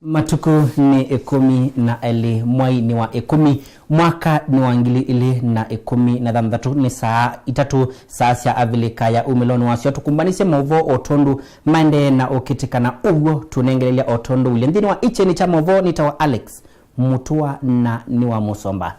Matuku ni 10 mwai ni wa 10 mwaka ni wa 2013 ni saa 3 saa cia avilika ya umiloni wasio tukumbanise movo otondu mande na okitikana ugo tunengelelia otondu ule ndini wa icheni cha movo nitawa Alex Mutua na niwa Musomba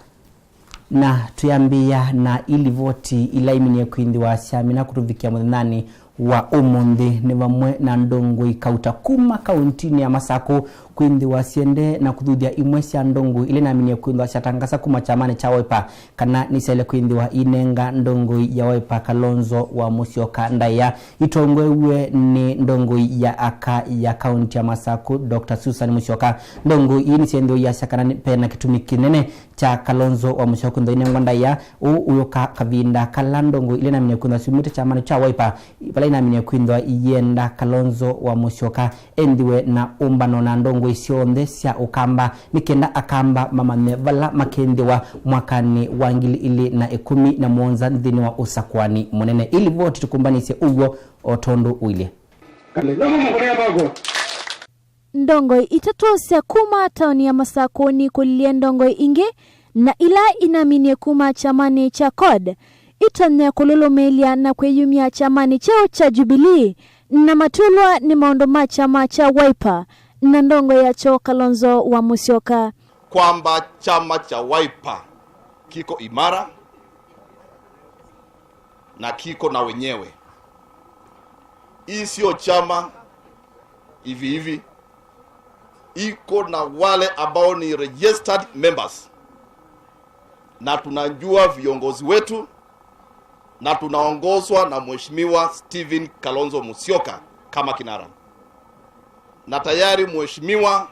na tuyambia na ili voti ilaiminie kuindi wa siami na kutuvikia mwenani wa umundi ni vamwe na ndongo ikauta kuma kauntini ya Masako kuindi wa siende na kuthudia imwesi ya ndongo ile na minie kuindi wa siatangasa kuma chamane cha Wiper kana nisele kuindi wa inenga ndongo ya Wiper Kalonzo wa Musyoka ndaya itongwewe ni ndongo ya aka ya kaunti ya Masako Dr. Susan Musyoka ndongo ini siendo ya siakana pena kitumiki nene cha Kalonzo wa Musyoka ndo inenga ndaya uyoka kavinda kalandongo ile na minie kuindi wa sumite chamane cha Wiper pala ina minie kuindi wa iyenda Kalonzo wa Musyoka endiwe na umbano na ndongo isionde sia ukamba nikenda akamba mama nevala makende wa mwakani wa 2011 ndini wa usakwani munene ili voti tukumbanise ugo otondo uile ndongo itatosia kuma taoni ya Masako ni kulia ndongo inge na ila inaminie kuma chamani cha CORD itanya kululumelia na kweyumia chamani chao cha Jubilee na matulwa ni maondoma chama cha Wiper na ndongo ya cho Kalonzo wa Musyoka kwamba chama cha Wiper kiko imara na kiko na wenyewe. Hii sio chama hivi hivi, iko na wale ambao ni registered members na tunajua viongozi wetu na tunaongozwa na Mheshimiwa Stephen Kalonzo Musyoka kama kinara. Na tayari mheshimiwa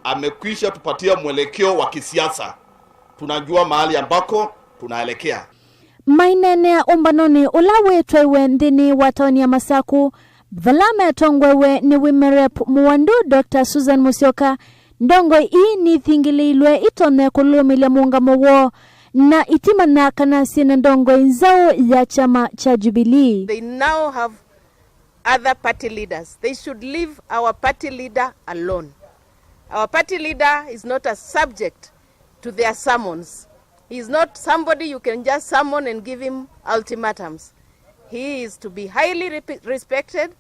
amekwisha tupatia mwelekeo wa kisiasa. Tunajua mahali ambako tunaelekea. Mainene ya umbanoni ulawe twewe ndini wa taoni ya Masako valame tongwewe ni wimerep muwandu Dr. Susan Musyoka ndongo hii ni thingililwe itone kulumile muungamo wo na itimana kana sina ndongo inzao ya chama cha Jubilee. They now have other party leaders. They should leave our party leader alone. Our party leader is not a subject to their summons. He is not somebody you can just summon and give him ultimatums. He is to be highly respected,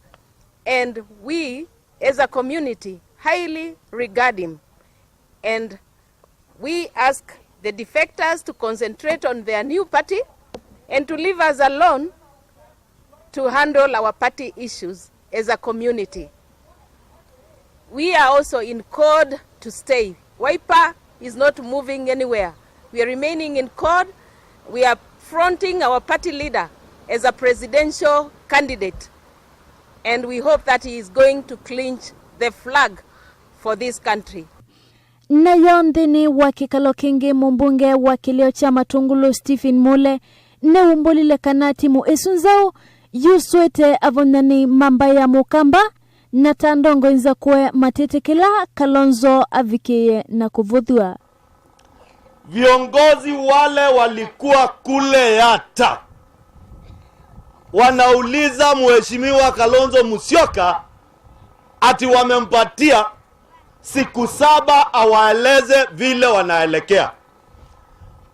and we as a community highly regard him. And we ask the defectors to concentrate on their new party and to leave us alone to handle our party issues as a community. We are also in CORD to stay. Wiper is not moving anywhere. We are remaining in CORD. We are fronting our party leader as a presidential candidate. And we hope that he is going to clinch the flag for this country. Na yondini wakikalo kingi mbunge wa kilio cha Matungulu Stephen Mule ne umbulile kanati mu esunzao yuswete avonani mamba ya mukamba na tandongo inza kwe matetekela Kalonzo avikie na kuvudhua. Viongozi wale walikuwa kule Yata wanauliza mheshimiwa Kalonzo Musyoka ati wamempatia siku 7 awaeleze vile wanaelekea.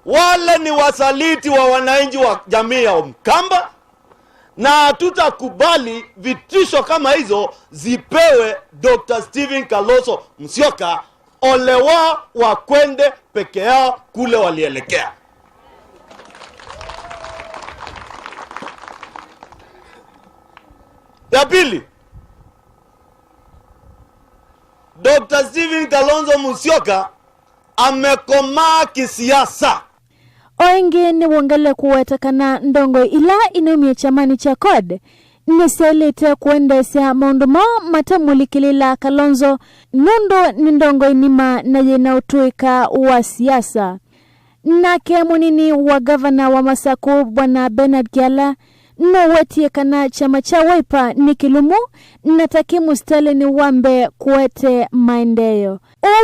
Wale ni wasaliti wa wananchi wa jamii ya Mkamba na tutakubali vitisho kama hizo zipewe Dr. Stephen Kalonzo Musyoka. Olewa wakwende peke yao kule walielekea. Ya pili, Dr. Stephen Kalonzo Musyoka amekomaa kisiasa. Oenge ni wangale kuwatakana ndongo ila inumia chamani cha CORD niselete kuendesya maunduma matamulikilila Kalonzo nundo ni ndongo inima na yena utuika wa siasa. Na kemunini wa gavana wa Masako Bwana Bernard Kiala no wetie kana chama cha Wiper ni kilumu na takimu stale ni wambe kuwete maendeyo.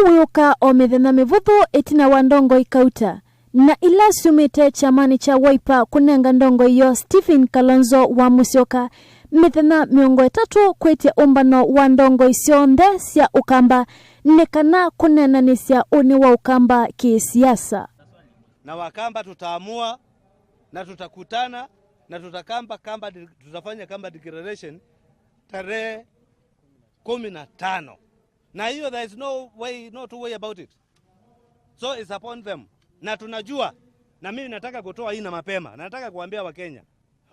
Uwuka omethena mivuthu etina wa ndongo ikauta. Na ila sumite chamani cha Wiper kunenga ndongo yo Stephen Kalonzo wa Musyoka mithenya 30 kwetia umbano wa ndongo isionthe cia ukamba nekana kunenanisya uni wa ukamba kisiasa. Na wakamba tutaamua na tutakutana na tutafanya kamba declaration tarehe 15. Na hiyo there is no two way about it. So it's upon them. Na tunajua, na mimi nataka kutoa hii na mapema. Nataka kuambia Wakenya,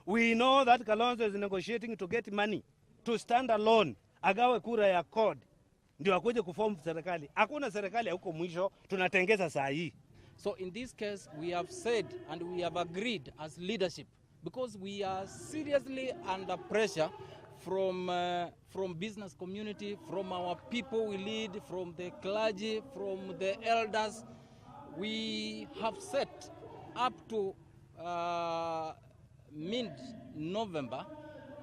we know that Kalonzo is negotiating to get money to stand alone, agawe kura ya CORD ndio akuje kuform serikali. Hakuna serikali huko mwisho, tunatengeza saa hii. So in this case we have said and we have agreed as leadership, because we are seriously under pressure from business community, from our people we lead, from the clergy, from the elders. We have set up to mid-November,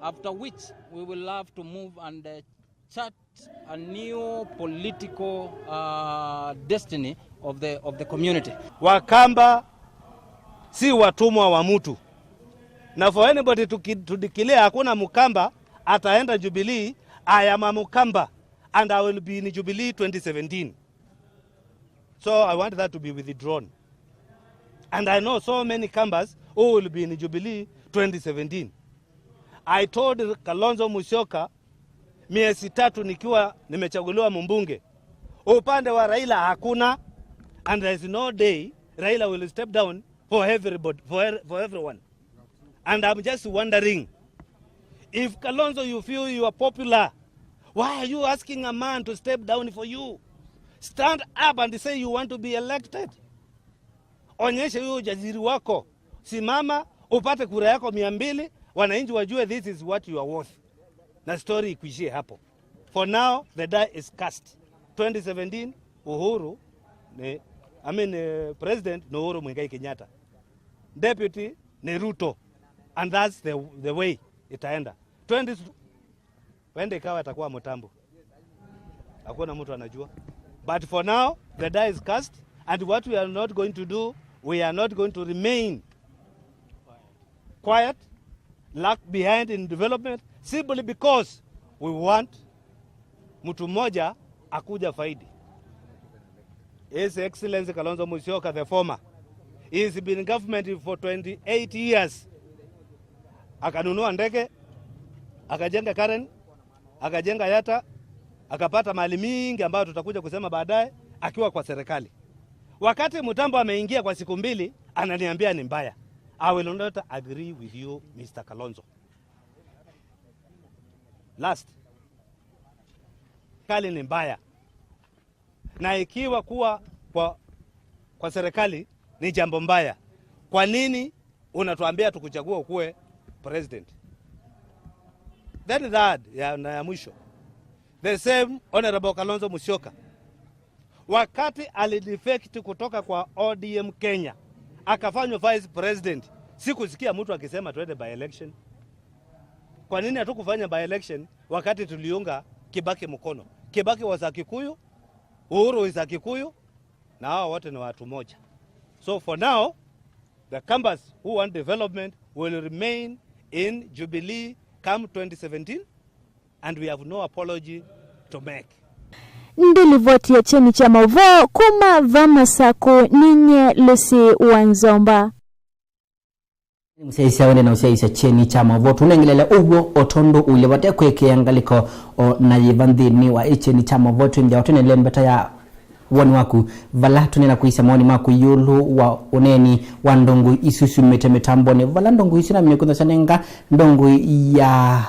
after which we will have to move and chart a new political destiny of the community. Wakamba si watumwa wa mtu. Na for anybody to declare hakuna Mukamba ataenda Jubilee, I am a Mukamba and I will be in Jubilee 2017. So I want that to be withdrawn. And I know so many Kambas who will be in Jubilee 2017. I told Kalonzo Musyoka miezi 3 nikiwa nimechaguliwa mbunge, upande wa Raila hakuna, and there is no day Raila will step down for everybody, for everyone. And I'm just wondering, if Kalonzo you feel you are popular, why are you asking a man to step down for you? Stand up and say you want to be elected. Onyesha hiyo ujasiri wako. Simama upate kura yako 200, wananchi wajue this is what you are worth. Na story ikuishie hapo. For now the die is cast. 2017 Uhuru President ni Uhuru Muigai Kenyatta. Deputy ni Ruto. And that's the way itaenda. 20 wende ikawa atakuwa Mutambo. Hakuna mtu anajua. But for now the die is cast, and what we are not going to do, we are not going to remain quiet, lag behind in development, simply because we want mtu mmoja akuja faidi. His Excellency Kalonzo Musyoka, the former, he's been in government for 28 years. Akanunua ndege, akajenga Karen, akajenga Yata, akapata mali mingi ambayo tutakuja kusema baadaye akiwa kwa serikali. Wakati Mutambo ameingia kwa siku 2, ananiambia ni mbaya. I will not agree with you, Mr. Kalonzo. Last, kali ni mbaya. Na ikiwa kuwa kwa serikali ni jambo mbaya, kwa nini unatuambia tukuchagua ukuwe president? Then that ya mwisho. The same Honorable Kalonzo Musyoka, wakati alidefect kutoka kwa ODM Kenya akafanywa vice president, sikusikia mtu akisema tuende by election. Kwa nini hatukufanya by election wakati tuliunga Kibaki mkono? Kibaki wa Kikuyu, Uhuru wa Kikuyu, na hao wote ni watu moja. So for now, the Kambas who want development will remain in Jubilee come 2017, and we have no apology to make. Ndilivoti ya cheni cha Mauvo kuma vama sako ninye Lucy Wanzomba. Mseisa wende na useisa cheni cha Mauvo tunengelele ugo otondo ule wate kweke yangaliko na yivandhini wa cheni cha Mauvo tuinja watunele mbeta ya wani waku vala tunena kuisa maoni maku yulu wa uneni wa ndongu isusu metambo vala ndongu isu na minekunda sanenga ndongu ya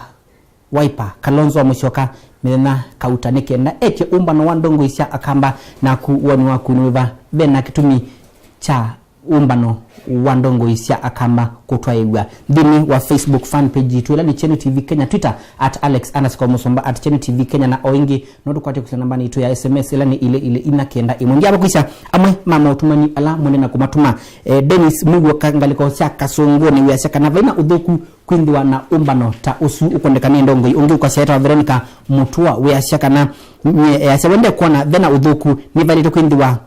Wiper Kalonzo Musyoka mena kautanike na eke umbano wa ndongo isya akamba na kuwani waku nuiva bena kitumi cha umbano wa ndongo isya akamba kutwaiwa dhini wa Facebook fan page tuela ni Chenu TV Kenya, Twitter @Alex_Musomba @Chenu TV Kenya, na oingi nodu kwate kusana nambani itu ya SMS ila ni ile inakenda imungia bakuisha amwe mama utumani ala mwene na kumatuma Dennis Mugu kangaliko sya kasongoni wya sya kanavaina udhoku kwindwa na umbano ta usu ukondekani ndongo ungi ukaseta Veronica Mutua wya sya kana ya wende kuona vena udhoku ni valito kwindwa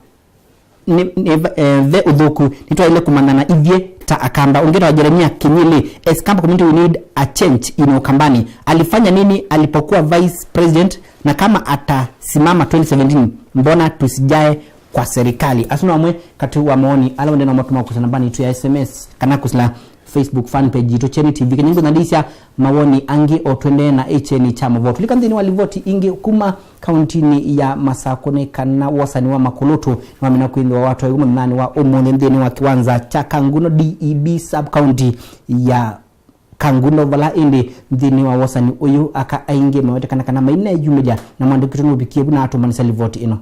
ve udhoku nitwa ile kumanana ivye Victor Akamba, ongera wa Jeremia Kinyili, Eskampa community we need a change in Ukambani. Alifanya nini alipokuwa vice president, na kama atasimama 2017 mbona tusijae kwa serikali? Asuna mwe kati wa maoni ala wende na matuma kusana nambani tu ya SMS kana kusla Facebook fan page to Cheni TV kenyingo nandisha mawoni angi otwende na HN chama vote likanzini walivoti ingi kuma countini ya Masakone kana wasani wa Makulutu na wamina kuindi wa watu wa yumu nani wa umone ndeni wa kiwanza cha Kanguno DEB sub county ya Kanguno vala indi ndini wa wasani uyu aka aingi mawete kana maine yumeja na mwandikitu nubikibu na atumanisa livoti ino.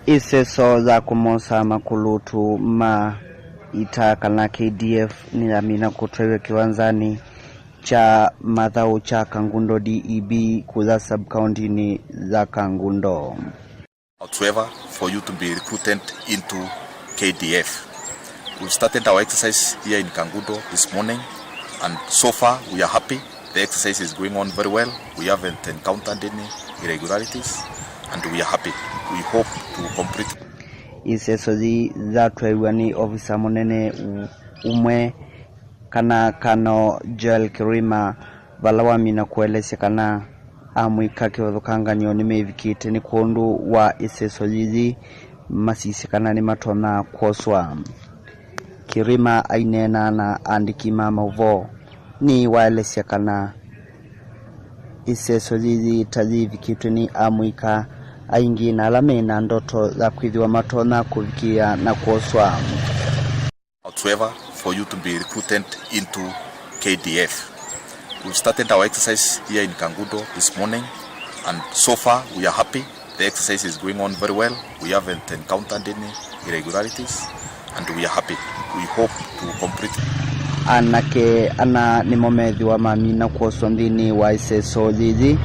Iseso za kumosa Makulutu ma itaka na KDF ni amina kutrewe kiwanzani cha madhao cha Kangundo DEB kuza sub county ni za Kangundo. However, for you to be recruited into KDF, we started our exercise here in Kangundo this morning, and so far we are happy. The exercise is going on very well. We haven't encountered any irregularities, and we are happy. We hope to complete. Isesozi za twaiwani ofisa monene umwe kana kano Joel Kirima balawami na kuelese kana amwika kiwadhukanga ni mevikite ni kuondu wa isesozi masisi kana ni matona kwoswa. Kirima ainena na andiki mama uvo ni waelese kana isesozi tazivikite ni amwika aingi na alame na ndoto za kuidhiwa matona kuvikia na kuoswa. However, for you to be recruited into KDF, we started our exercise here in Kangundo this morning, and so far we are happy. The exercise is going on very well. We haven't encountered any irregularities, and we are happy. We hope to complete. Anake ana ni momedhi wa mami na kuoswa ndini wa iseso zizi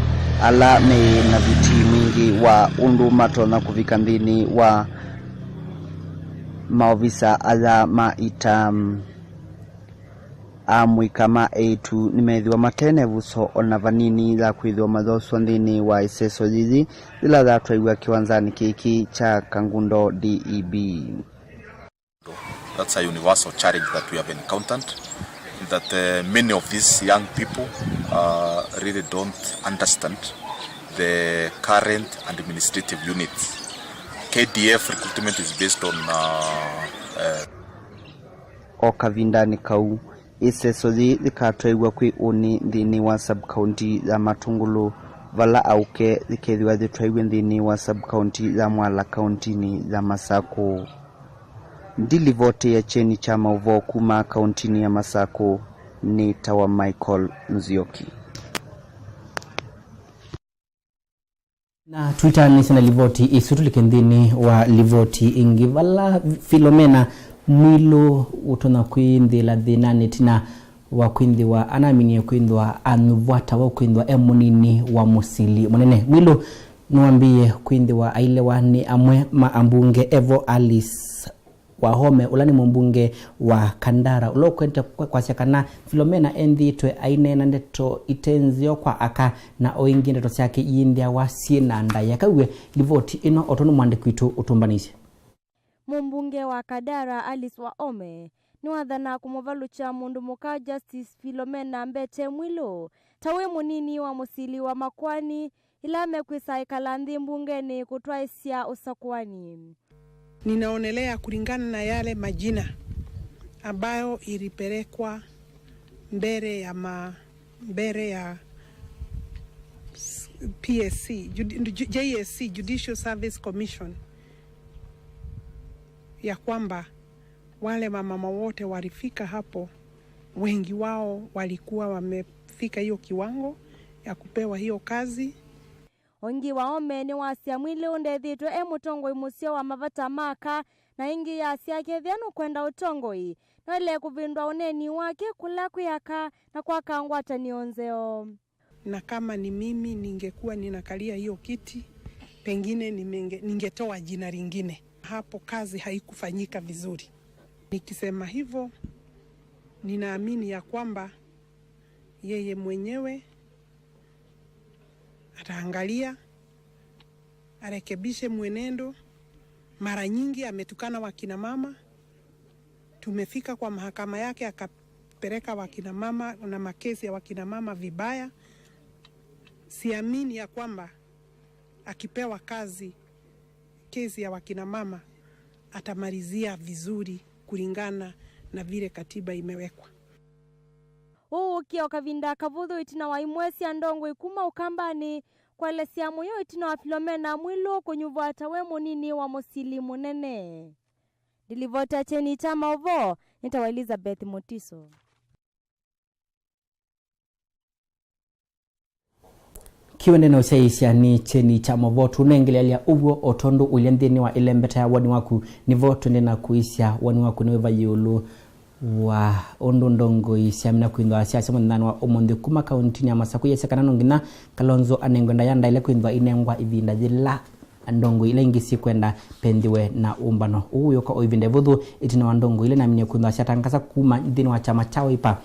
ala me na viti mingi wa undu matona kuvika ndini wa maovisa ala maita amwi kama etu nimedhi wa matene vuso onavanini za kuidhiwa madhoso ndini wa iseso zizi zila za tuwa kiwanzani kiki cha Kangundo DEB. That's a universal challenge that we have encountered, that many of these young people really don't understand the current administrative units. KDF recruitment is based on okavindani kau isesozi zikatwaigwa kwi uni ndini wa sub county za Matungulu vala auke zikethiwa zitwaigwe ndini wa sub county za Mwala county ni za Masako. Ndili vote ya Cheni chama uvo kuma county ya Masako ni tawa Michael Nzioki. Na Twitter nisana livoti isutulike ndini wa livoti ingivala Filomena mwilo utona kuindi la dhinani tina wa kuindi wa anamini kuindi wa anuvwata wa kuindi wa emunini wa musili mwenene mwilo nuambie kuindi wa ailewa ni amwe maambunge Evo Alice Wahome ulani mbunge wa Kandara ulo kwenda kwa siakana Filomena endi twe aine na ndeto itenzio kwa aka na oingi ndeto siake yindia wa siena ndaya kawe livoti ino otonu mwandikwitu utumbanisi. Mbunge wa Kandara Alice Wahome ni wadhana kumuvalucha mundu muka Justice Filomena Mbete mwilo tawe munini wa musili wa makwani ilame kwisa ikalandi mbungeni kutwaisia usakwani. Ninaonelea kulingana na yale majina ambayo ilipelekwa mbele ya PSC, JSC, Judicial Service Commission, ya kwamba wale mama wote walifika hapo, wengi wao walikuwa wamefika hiyo kiwango ya kupewa hiyo kazi. Ongi Wahome ni wasia mwili undethitwe mutongo imusio wa mavata maka na ingi ya siake thianu kwenda utongoi no ile kuvindwa uneni wake kula kuyaka na kwa kangwata nionzeo. Na kama ni mimi ningekuwa ninakalia hiyo kiti, pengine ningetoa jina lingine. Hapo kazi haikufanyika vizuri. Nikisema hivyo, ninaamini ya kwamba yeye mwenyewe ataangalia, arekebishe mwenendo. Mara nyingi ametukana wakina mama. Tumefika kwa mahakama yake akapeleka wakina mama na makesi ya wakina mama vibaya. Siamini ya kwamba akipewa kesi ya wakina mama atamalizia vizuri kulingana na vile katiba imewekwa. Kia kavinda kavudho itina wa imwesi andongo ikuma ukambani kwa lesia moyo itina wa Filomena Mwilu kunyuvu atawe nini wa Mosili Munene. Dilivota cheni chama ovo nitawa Elizabeth Motiso. Kiwende na usaisia ni cheni chama votu nengelea uvo otondo ulendeni wa ilembeta ya wani waku ni votu nena kuisia wani waku niweva yulu wa ondondongo isiamina kuindwa siasa mwana wa omonde kuma kaunti ya Masaku yesekana nongina Kalonzo anengwenda yanda ile kuindwa inengwa ivinda jila ndongo ile ingisi kwenda pendiwe na umbano uyo kwa ivinde vodhu itina wandongo ile na mine kuindwa siatangasa kuma ndini wa chama chao ipa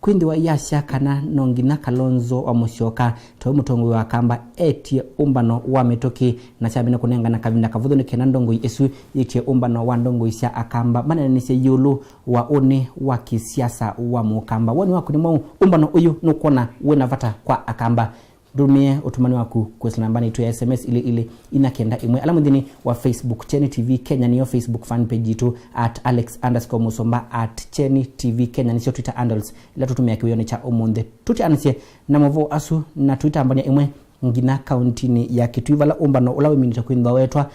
kuindwa yasya kana nongina Kalonzo wa musyoka to mutongo wa kamba etie umbano wa metoki na sabina kunenga na kavinda kavodhu ni kena ndongo yesu etie umbano wa ndongo isya akamba mana nise yulu wa one wa kisiasa wa mukamba wani waku ni mau umbano uyu nukona wena vata kwa akamba dumie utumani waku kwesla nambani tu ya SMS ile inakenda imwe alamudhini wa Facebook Cheni TV Kenya niyo Facebook fan page tu @Alex_Musomba @Cheni TV Kenya niyo Twitter handles ila tutumia kiwione cha omunde tuti ansie na mavo asu na Twitter ambania imwe ngina countini ya Kitui vala umbano ulawe minita kuindwa wetwa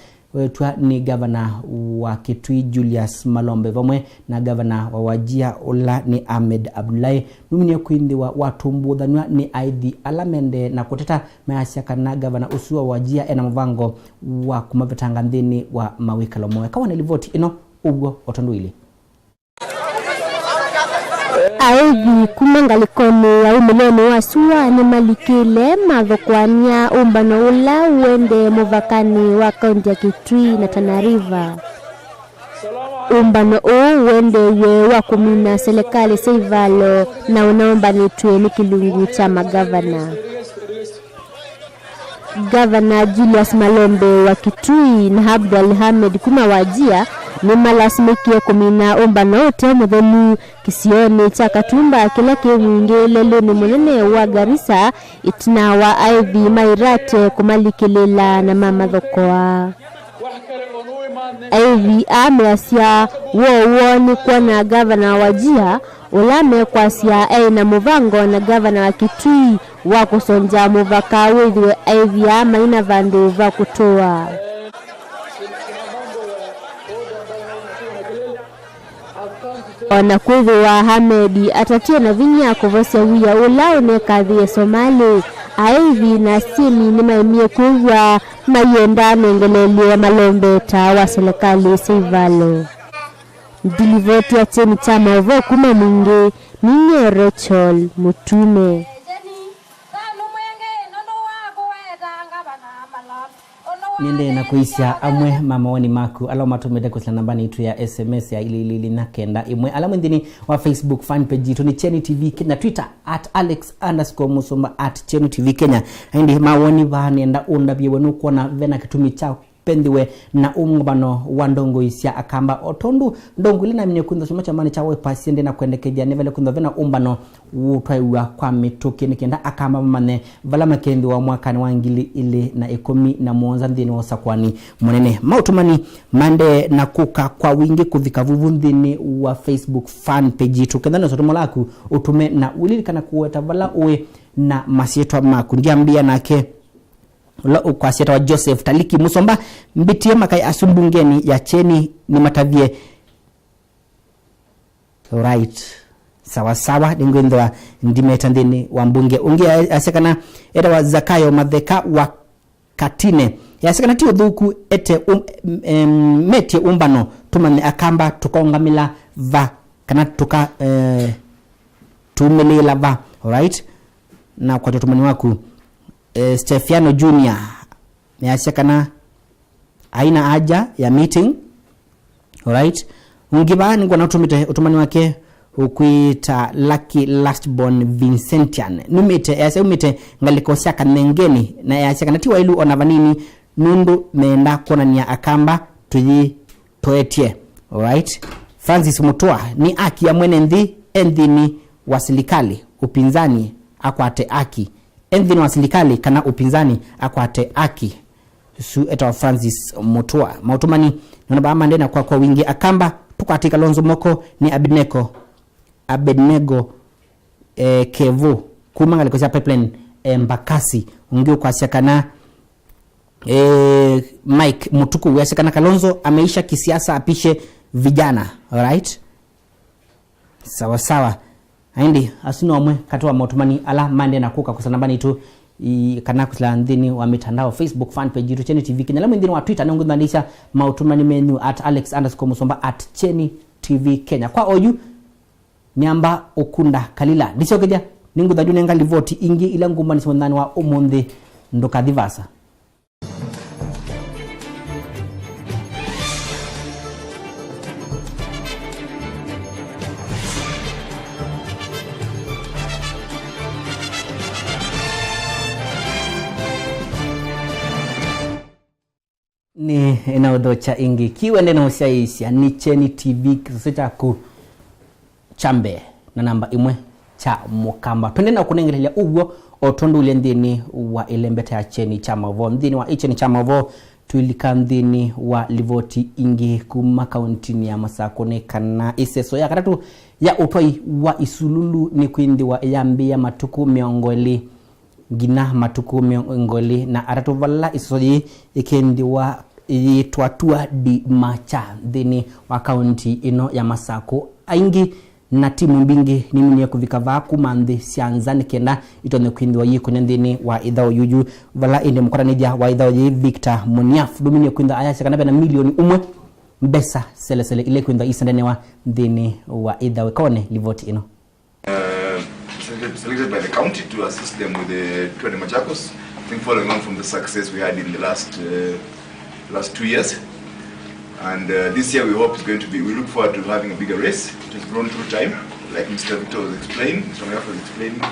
ni governor wa Kitui Julius Malombe vamwe na governor wa Wajia Ola ni Ahmed Abdullahi numini kuindi wa watumbu dhanwa ni ID alamende na kuteta mayasiaka na governor usua Wajia ena mvango wa kumapetanga ndini wa mawika lomoe kawa nilivoti ino ugo otonduili Aivi kumangalikoni ya umiloni wa suwa ni malikile madhokwania umbano ula uende muvakani wa kaunti ya Kitui na Tana River. Umbano uende we wa kumina serikali Seivalo na unaomba nitwe ni kilungu cha magavana. Governor Julius Malombe wa Kitui na Abdul Hamid kuma Wajia ni malasimikia kumina umbano ote mudhelu kisioni cha Katumba kila kiwingele ni munene wa Garissa itina wa Ivy Mairate kumalikilela na mama dhokoa. Ivy ameasia ni kwa na governor Wajia ulame kwa siya na muvango na governor wa Kitui wa kusonja muvaka withwe Ivy amaina vandu va kutoa. Ona kwezi wa Hamedi atatia na vinya kuvosia wia ulao ne kadhi ya Somali Ivy na simi ni maimie kuwa mayenda nengelele Malombe wa serikali Seivalo. Dilivoti ya cheni chama uvo kuma mwingi ninye Rachel Mutume. Niende na kuisia amwe mama wani maku ala matumede kusla nambani itu ya SMS ya ili na kenda imwe ala mwendini wa Facebook fan page itu ni Cheni TV Kenya, Twitter @Alex_Musomba @Cheni TV Kenya. Hindi mawani vahani enda unda biye wenu kuona vena kitumi chao pendiwe na umbano wa ndongo isya akamba otondu ndongo ilina mine kundo sumacha mani chawe pasiende na kuendekeja nevele kundo vena umbano utaiwa kwa mituki nikenda akamba mane vala makendi wa mwaka ni wangili ili na ekomi na muonza ndini wasa kwani mwenene mautumani mande na kuka kwa wingi kuvika vuvundini wa Facebook fan page itu kendano sotomo laku utume na ulilika kuweta vala uwe na masieto makundia mbia nake Ula ukwasieta wa Joseph Taliki Musomba mbitie makai asumbungeni ya Cheni ni matavie. Right. Sawa dingwendwa ndimeta ndini wa mbunge ungia asekana eta wa Zakayo Madheka wa Katine yasekana tiyo dhuku ete metie umbano tumane akamba tukaungamila va kana tuka tumele va. Alright. Na kwa tutumani waku Stefiano Junior yasekana aina haja ya meeting. Alright. Ngibani ngwa na utumani wake ukuita Lucky Lastborn Vincentian numite yase umite ngalikosya kanengeni na yase kanatiwa ilu onavanini nundu meenda kona niya akamba tuyi toetie. Alright. Francis Mutua ni aki ya mwene nthini wa serikali upinzani akwate aki nthini wa serikali kana upinzani akwate aki su eta Francis Mutua mautumani nona ba mandena kwa wingi akamba tukwate Kalonzo Moko ni Abednego Kevo kumanga kwa pipeline Mbakasi ungio kwa siakana Mike Mutuku yasikana Kalonzo ameisha kisiasa apishe vijana. Alright, sawa aindi asino amwe katoa motumani ala mande na kuka kusanambani tu kana kula ndini wa mitandao Facebook fan page yetu Cheni TV Kenya, la mwindini wa Twitter nangu ndandisha mautumani menu @alex_musomba @Cheni TV Kenya. Kwa oyu nyamba okunda kalila disokeja ningu dadu nengali voti ingi ila ngumba nisondani wa omonde ndoka divasa. Ni inaodocha ingi kiwe ndena usiaisia ni Cheni TV kisosita ku chambe na namba imwe cha mukamba twendena kunengelea ugo otondo ule ndini wa ilembeta ya Cheni Chamavo ndini wa Cheni Chamavo tuilika ndini wa livoti ingi kuma kauntini ya Masakone kana iseso ya katatu ya utoi wa Isululu ni kuindi wa yambi ya matuku miongoli gina matuku miongoli na aratu vala isoji ikendi wa yitwatua di macha ndini wa kaunti ino ya Masako aingi na timu mbingi ni mwenye kuvikava kumande sianzani kenda itone kuindi wa yiku nendini wa idhao yuju vala inde mkora nija wa idhao yi Victor Muniaf dumini kuinda ayasi kanabe na milioni umwe mbesa sele ile kuinda isandene wa ndini wa idhao kone livoti ino selected by the county to assist them with the Twende Machakos. I think following on from the success we had in the last 2 years. And this year we hope it's going to be, we look forward to having a bigger race. It has grown through time, like Mr. Victor was explaining, Mr. Muniaf was explaining.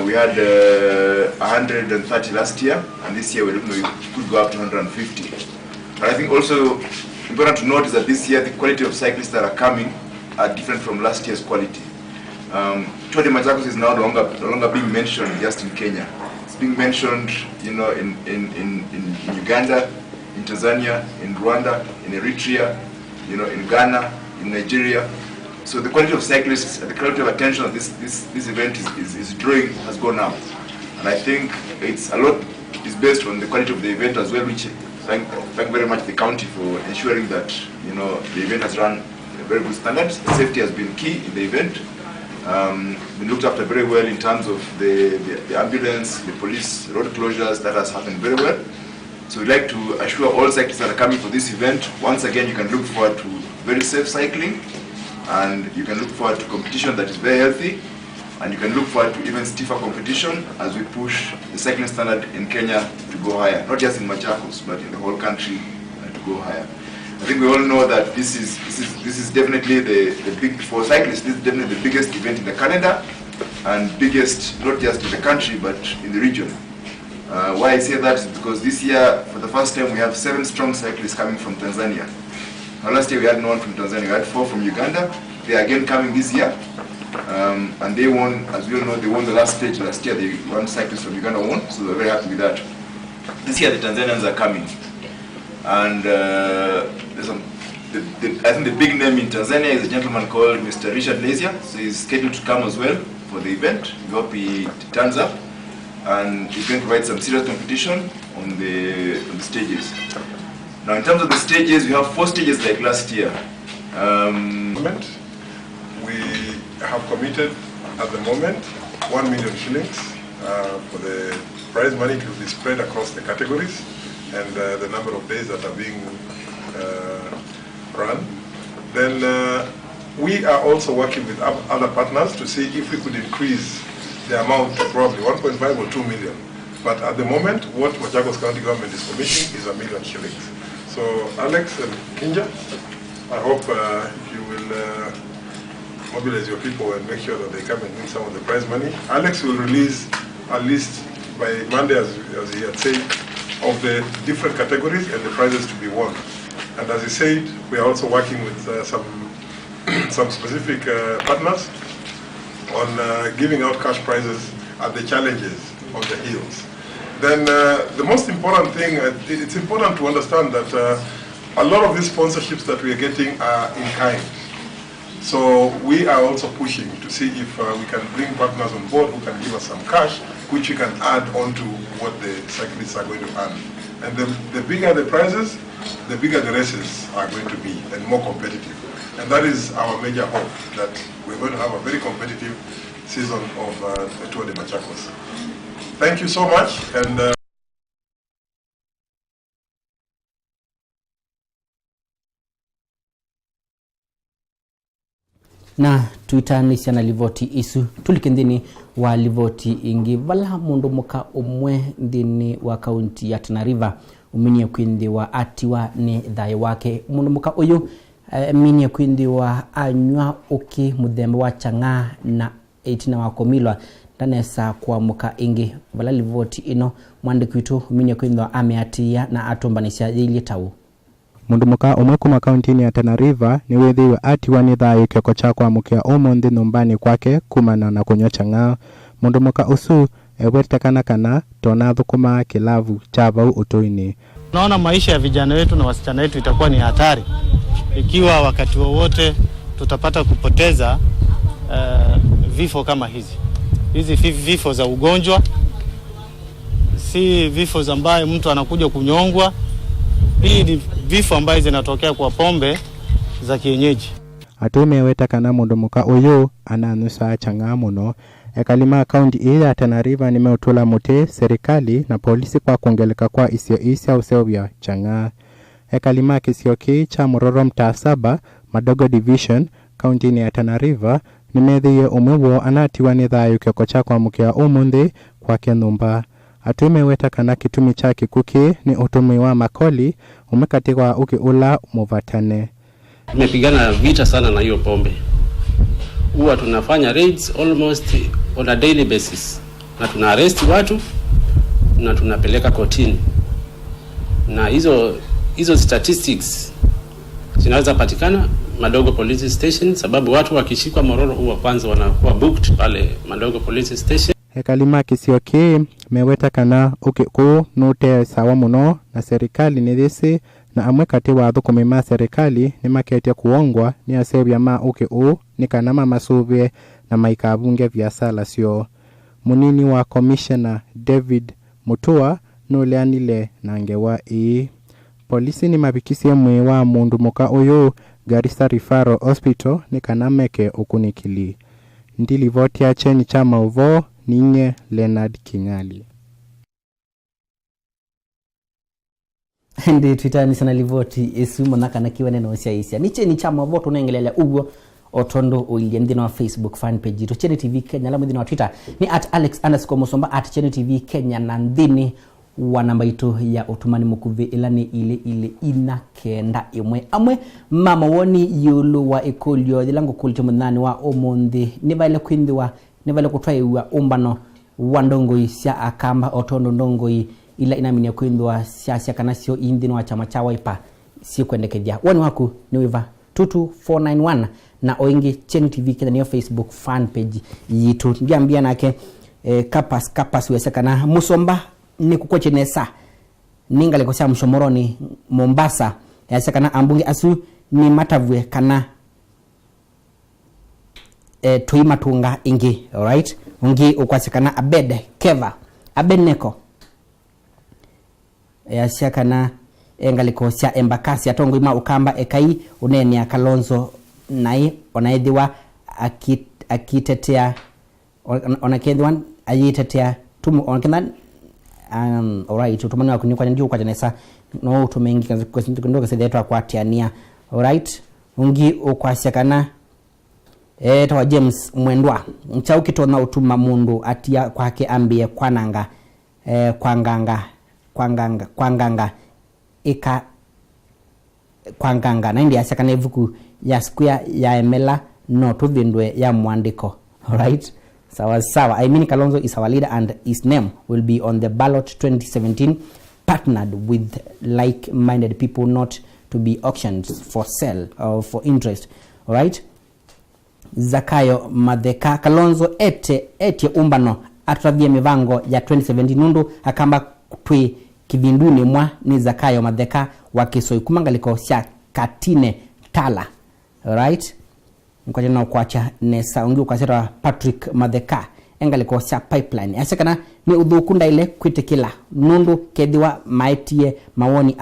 We had 130 last year, and this year we're looking, we could go up to 150. But I think also important to note is that this year the quality of cyclists that are coming are different from last year's quality. Twende Machakos is now no longer being mentioned just in Kenya. It's being mentioned, you know, in Uganda, in Tanzania, in Rwanda, in Eritrea, you know, in Ghana, in Nigeria. So the quality of cyclists, the quality of attention of this event is drawing has gone up. And I think it's a lot is based on the quality of the event as well, which thank very much the county for ensuring that, you know, the event has run very good standards. Safety has been key in the event. Been looked after very well in terms of the ambulance, the police, road closures, that has happened very well. So we'd like to assure all cyclists that are coming for this event, once again you can look forward to very safe cycling, and you can look forward to competition that is very healthy, and you can look forward to even stiffer competition as we push the cycling standard in Kenya to go higher, not just in Machakos, but in the whole country to go higher. I think we all know that this is definitely the big, for cyclists, this is definitely the biggest event in the calendar, and biggest not just in the country but in the region. Why I say that is because this year, for the first time, we have 7 strong cyclists coming from Tanzania. Now, last year we had no one from Tanzania, we had 4 from Uganda. They are again coming this year, and they won, as we all know, they won the last stage last year. The one cyclist from Uganda won, so we're very happy with that. This year the Tanzanians are coming, and I think the big name in Tanzania is a gentleman called Mr. Richard Lesia. So he's scheduled to come as well for the event. We hope he turns up, and he's going to provide some serious competition on the stages. Now, in terms of the stages, we have 4 stages like last year. We have committed at the moment 1 million shillings for the prize money to be spread across the categories and the number of days that are being run. Then we are also working with other partners to see if we could increase the amount to probably 1.5 or 2 million. But at the moment, what Machakos County government is committing is 1 million shillings. So Alex and Kinja, I hope you will mobilize your people and make sure that they come and win some of the prize money. Alex will release at least by Monday, as he had said, of the different categories and the prizes to be won. And as he said, we are also working with some some specific partners on giving out cash prizes at the challenges on the hills. Then the most important thing, it's important to understand that a lot of these sponsorships that we are getting are in kind. So we are also pushing to see if we can bring partners on board who can give us some cash, which we can add on to what the cyclists are going to earn. And the bigger the prizes, the bigger the races are going to be and more competitive. And that is our major hope, that we're going to have a very competitive season of the Tour de Machakos. Thank you so much. And na tuitanisha na livoti isu tulikendini wa livoti ingi vala mundu muka umwe ndini wa kaunti ya Tana River uminie kwindi wa atiwa ni thai wake mundu muka uyu minie kwindi wa anywa uki muthemba wa changa na 18 wa komilwa ndanesa kwa muka ingi vala livoti ino mwandiki witu minie kwindi wa ameatia na atombanisha ili tau. Mundu muka umwe kuma kauntini ya Tana River ni wethiwe atiwa ni thayu kioko cha kwamukia umuthi nyumbani kwake kumana na kunywa chang'aa. Mundu muka usu ewetekana kana tona thukuma kilavu cha vau utoini. Naona maisha ya vijana wetu na wasichana wetu itakuwa ni hatari ikiwa wakati wowote tutapata kupoteza vifo kama hizi. Hizi vifo za ugonjwa, si vifo za ambaye mtu anakuja kunyongwa. Hii ni vifo ambaye zinatokea kwa pombe za kienyeji. Atume wetakana mundu muka uyu ananusa chang'aa muno. Ekalima kaunti ile ya Tana River nimeutula muti serikali na polisi kwa kuongeleka kwa isio usevya chang'aa. Ekalima kisioki cha Muroro mtaa 7 Madogo Division kaunti ya Tana River nimethie umwewo anatiwa ni thayu kioko cha kwamukia umuthi kwake nyumba. Atume wetakana kitumi cha kikuki ni utumi wa makoli umekatikwa uki ula muvatane. Tumepigana vita sana na hiyo pombe. Huwa tunafanya raids almost on a daily basis. Na tuna arrest watu na tunapeleka kotini. Na hizo statistics zinaweza patikana Madogo Police Station sababu watu wakishikwa Mororo huwa kwanza wanakuwa booked pale Madogo Police Station. Ekalima kisioki mewetakana ukiku nute sawa muno na serikali ni thisi na amwe kati wa thukumi ma serikali ni maketia kuongwa ni asebya ma ukiu ni kanama masuvye na maikabunge vya sala sio. Munini wa Commissioner David Mutua nuleanile na ngewa polisi ni mabikisie mwe wa mundu muka uyu Garissa Referral Hospital ni kanameke ukunikili. Ndili voti ya cheni cha mauvo ninye Leonard Kingali. Ndi Twitter ni sana livoti isu monaka na kiwa neno sia isia. Niche ni chama voto unaengelelea ugo otondo uilie ndino wa Facebook fan page to Chene TV Kenya. Lamu ndino wa Twitter ni @Alex_Musomba @Chene TV Kenya na ndini wa namba itu ya otumani mukuvi ilani ile ina kenda imwe amwe mama woni yulu wa ekolio dilango kulite munani wa omondi nibale kwindwa nibale kutwaiwa umbano wandongo isia akamba otondo ndongo ila inaminia kwindwa siasia kanasio indino wa chama cha Wiper si kuendekedia wani waku niwiva 22491 na oingi Chene TV Kenya niyo Facebook fan page yitu ngiambia nake kapas wesekana Musomba ni kukwe chenesa ningale kwa mshomoroni Mombasa yasekana ambungi asu ni matavwe kana tuimatunga ingi alright ungi ukwasekana Abednego yasekana engaliko sia embakasi atongo ima ukamba ekai uneni ya Kalonzo nai onaedhiwa akitetea onakendwa ayitetea tumu onakenda alright utumani wakuni kwa ndio kwa janesa no tumengi kwa ndio kasedeetwa kwa tiania alright ungi ukwasiakana tawa James Mwendwa mchauki tona utuma mundu atia kwake ambie kwananga kwanganga ika kwanganga na ndia sakana evuku ya square ya emela no tuvindwe ya mwandiko alright sawa I mean Kalonzo is our leader and his name will be on the ballot 2017 partnered with like-minded people not to be auctioned for sale or for interest alright Zakayo Matheka Kalonzo ete umbano atravia mivango ya 2017 nundu akamba twi kivinduni mwa ni Zakayo Matheka wakisoi kumangaliko sia Katine Tala. Right? Mkwaje na kwacha nesa ungi ukasera Patrick Matheka engaliko sia pipeline. Asekana ni udhukunda ile kwitikila nundu kedhiwa maitie mawoni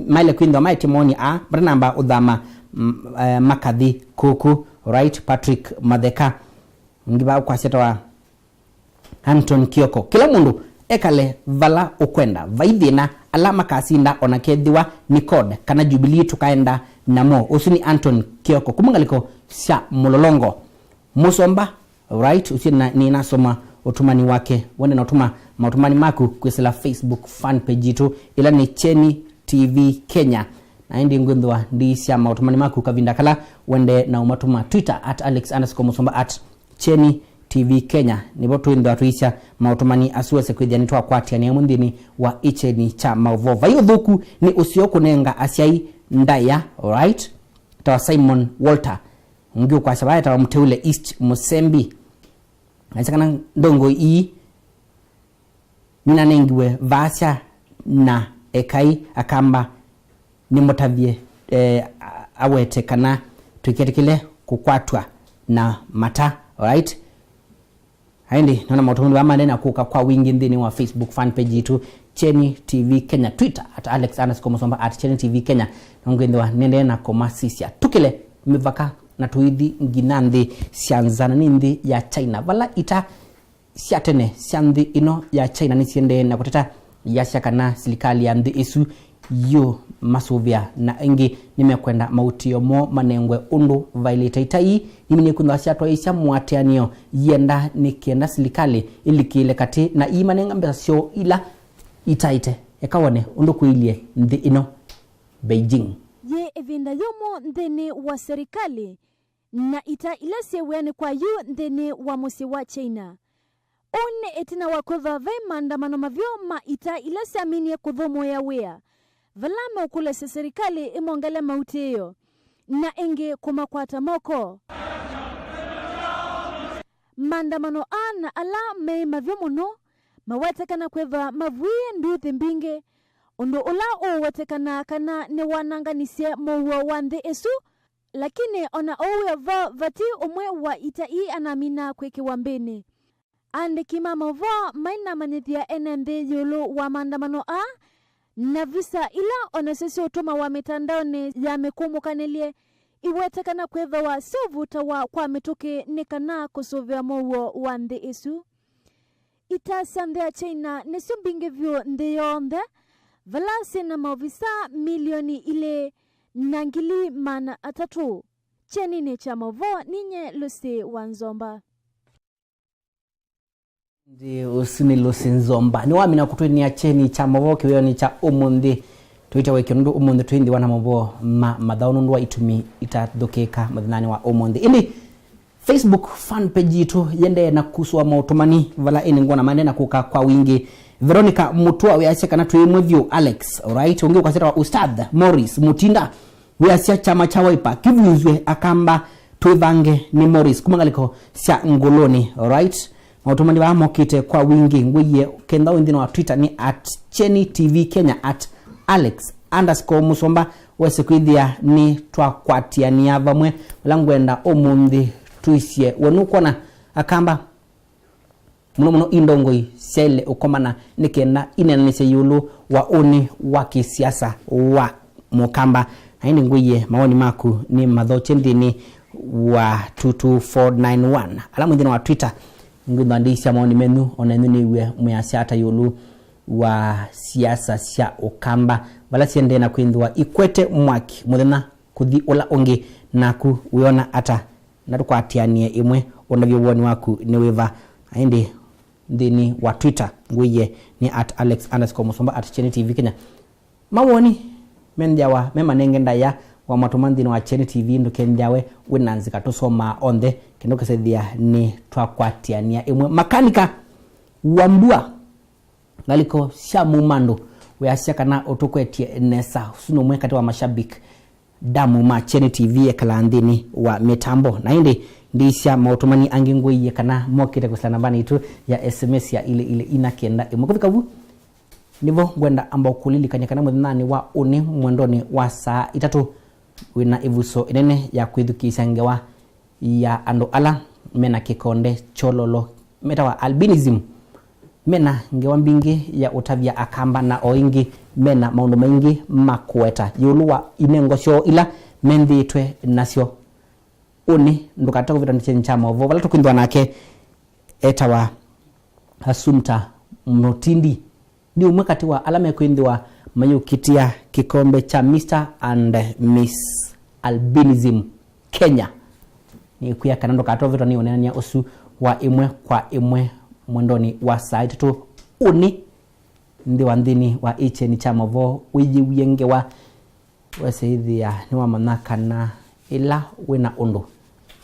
maile kwindwa maitie mawoni namba udhama makadhi kuku. Right? Patrick Matheka ngiba ukwaseta wa Anton Kioko kila mundu ekale vala ukwenda vaidhina alama kasinda onakethiwa ni code kana Jubilee tukaenda namo usini Anton Kioko kumangaliko sia mulolongo Musomba. Right? Usini ni nasoma utumani wake wende na utuma mautumani maku kwisila Facebook fan page itu ila ni Cheni TV Kenya na hindi ngundwa ndi sia mautumani maku kavinda kala wende na umatuma Twitter @Alex_Musomba @Cheni TV Kenya nibo tuindo atuisha mautumani asuwese kwithia nitwa kwatia ni mundini wa Icheni cha Mauvova hiyo dhuku ni usioku nenga asiai ndaya. Right? Tawa Simon Walter ngiu kwa sabaya tawa mteule East Musembi naisakana ndongo nina nengiwe vasha na ekai akamba ni motavie awete kana tuiketikile kukwatwa na mata. Right? Haindi nona mautumuni wa manena kuka kwa wingi ndini wa Facebook fan page itu Cheni TV Kenya, Twitter @Alex_Musomba @Cheni TV Kenya nongendwa nende na komasisia tukile mivaka na tuidhi nginandi sianzana nindi ya China vala ita siatene siandhi ino ya China nisiende na kuteta yashakana serikali ya ndi isu yo masuvia na ingi nimekwenda mautio mo manengwe undu vaileta itai nimini kunda siatwa isha muatianio yenda nikienda serikali ili kile kati na imanenga mbasio ila itaite ekawane undu kuilie ndi ino Beijing ye evinda yomo ndene wa serikali na ita ilase wene kwa yu ndene wa musi wa China one etina wakodha ve maandamano mavyo ma ita ilase amini kudhomo ya wea valama ukula se serikali imongale mauteyo na enge kumakwata moko maandamano na ala me mavyo muno mawatekana kweva mavuye nduthi mbinge ondo ola watekana kana ne wananganisie mowo wande esu lakini ona owe vati umwe wa itai anamina kweke wambene ande kimama vo maina manithia NMD yolo wa maandamano na visa ila ona sisi utoma wa mitandaoni ya mekumukanelie iwetekana kweva wa sovuta wa kwa metoke nekana kusovya mowo wande esu itasande ya China nesumbinge vyo ndeyonde valase na mavisa milioni ile nangili mana atatu Cheni ne cha mavo ninye Lucy Wanzomba ndi usini Lucy Nzomba ni wami na kutweni ya Cheni cha mavo kiweo ni cha umundi tuita weke nundu umundi tuindi wana mavo madhao nundu wa itumi itadokeka madhinani wa umundi ili Facebook fan page itu yende na kuswa mautumani vala ini ngona manena kuka kwa wingi Veronica Mutua weasia kana tuimwevyo Alex. Alright? Ungi ukaseta wa Ustadh Morris Mutinda weasia chama cha Wiper kivuzwe akamba tuivange ni Morris kumangaliko sia ngoloni. Alright? Mautumani wa mokite kwa wingi ngweye kenda windino wa Twitter ni @Cheni TV Kenya @Alex_Musomba wesekuidhia ni twa kwatia ni avamwe langwenda omundi tuisie wenukona akamba muno indongoi sele ukomana nikena inenese yulu wa uni wa kisiasa wa mukamba haindi nguye maoni maku ni madhoche ndini wa 22491 alamu ndini wa Twitter ngundo andisha maoni menu onenu niwe muyasiata yulu wa siasa sia ukamba wala siende na kuindua Ikwete Mwaki muthena kuthi ola onge naku uiona ata natuko atianie imwe onavyo woni waku niweva haindi ndini wa Twitter nguye ni @Alex_Musomba @Cheni TV Kenya mawoni menjawa mema nengenda wa matumandino wa Cheni TV ndo kenjawe winanzika tusoma onde kendo kesethia ni twakwatiania imwe makanika wambua ngaliko sha mumando weasia kana otukwetie nesa suno mwe kati wa mashabiki damu macheni TV ekalandini wa mitambo na hindi ndisha mautumani angingwe kana mokite kusana bani tu ya SMS ya ile inakenda imukufika bu nivo gwenda ambao kulili kanyakana mudhani wa uni mwendoni wa saa 3 wina ivuso inene ya kuidhukisha ngewa ya ando ala mena kikonde chololo meta wa albinism mena ngewa mbingi ya utavya akamba na oingi mena maundu maingi makueta yuluwa inengosho ila mendhitwe nasyo uni ndukata kuvita nchenchama ovo wala tukwindwa nake etawa Assumpta Mutindi ni umwekati wa alama ya kuindwa mayukitia kikombe cha Mr. and Miss Albinism Kenya ni kuya kanando kato vito ni onenia osu wa imwe kwa imwe mwendoni wa saa 3 uni ndi wandini wa iche ni chama vo wiji uyenge wa wasehidhia ni wa manaka na ila wena ondo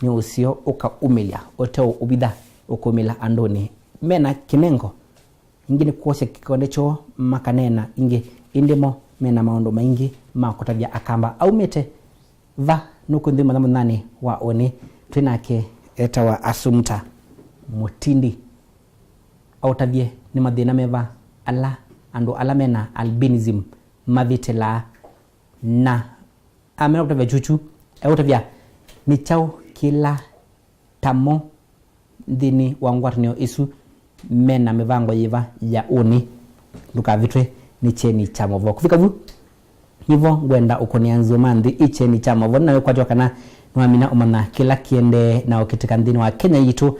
ni usio uka umilia oteo ubida ukumila andoni mena kinengo ingine kuosha kikonde cho makanena inge indemo mena maondo maingi makutabia akamba au mete va nukundi madhamu nani wa oni twinake etawa Assumpta Mutindi au tabie ni madhina meva ala ando alamena albinism mavitela na amena kutabia chuchu au tabia ni chao kila tamo dini wangwatanio isu mena mevango yiva ya uni duka vitwe ni cheni chamo vo kufika vu hivo gwenda ukonianzo mandi icheni chamo vo na kwa kana nwamina umana kila kiende na ukitika ndini wa Kenya yitu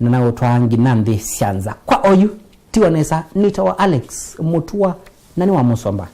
na nao twangi nandi sianza kwa oyu tiwanesa nitawa Alex Mutua nani wa Musomba.